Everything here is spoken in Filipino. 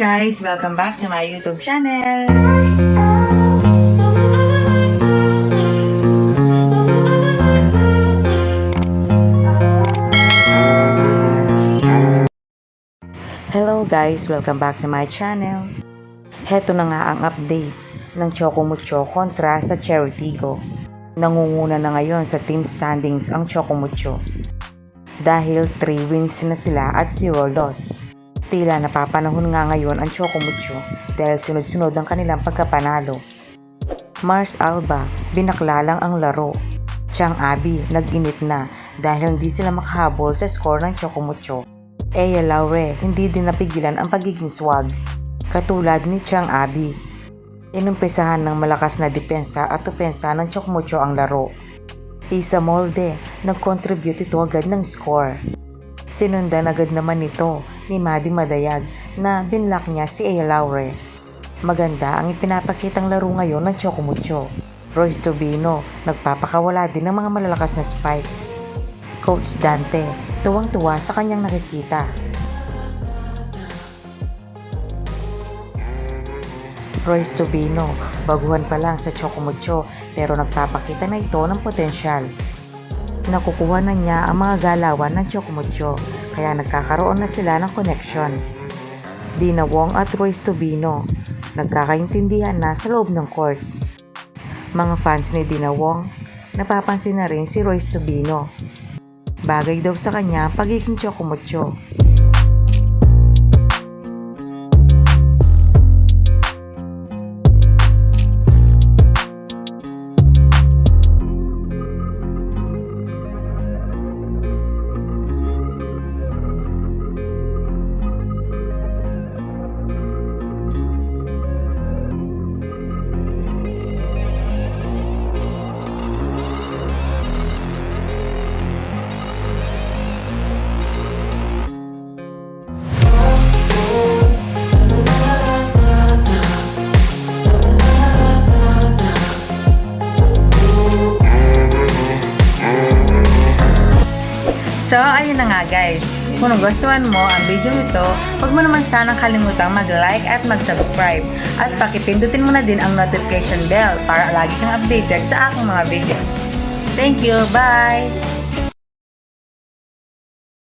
guys! Welcome back to my YouTube channel! Hello guys! Welcome back to my channel! Heto na nga ang update ng Choco Mucho kontra sa Cherry Tigo. Nangunguna na ngayon sa team standings ang Choco Mucho dahil 3 wins na sila at 0 loss. Tila napapanahon nga ngayon ang Choco Mucho dahil sunod-sunod ang kanilang pagkapanalo. Mars Alba, binaklalang ang laro. Chang Abi, nag-init na dahil hindi sila makahabol sa score ng Choco Mucho. Eya Laure, hindi din napigilan ang pagiging swag. Katulad ni Chang Abi, inumpisahan ng malakas na depensa at opensa ng Choco Mucho ang laro. Isa Molde, nag-contribute ito agad ng score. Sinundan agad naman nito ni Madi Madayag na binlock niya si Eya Laure. Maganda ang ipinapakitang laro ngayon ng Choco Mucho. Royce Tobino, nagpapakawala din ng mga malalakas na spike. Coach Dante, tuwang-tuwa sa kanyang nakikita. Royce Tobino, baguhan pa lang sa Choco Mucho pero nagpapakita na ito ng potensyal. Nakukuha na niya ang mga galawan ng Choco Mucho kaya nagkakaroon na sila ng connection. Dina Wong at Royce Tobino, nagkakaintindihan na sa loob ng court. Mga fans ni Dina Wong, napapansin na rin si Royce Tobino. Bagay daw sa kanya ang pagiging Choco Mucho. So, ayun na nga guys. Kung nagustuhan mo ang video nito, huwag mo naman sanang kalimutang mag-like at mag-subscribe. At pakipindutin mo na din ang notification bell para lagi kang updated sa aking mga videos. Thank you! Bye!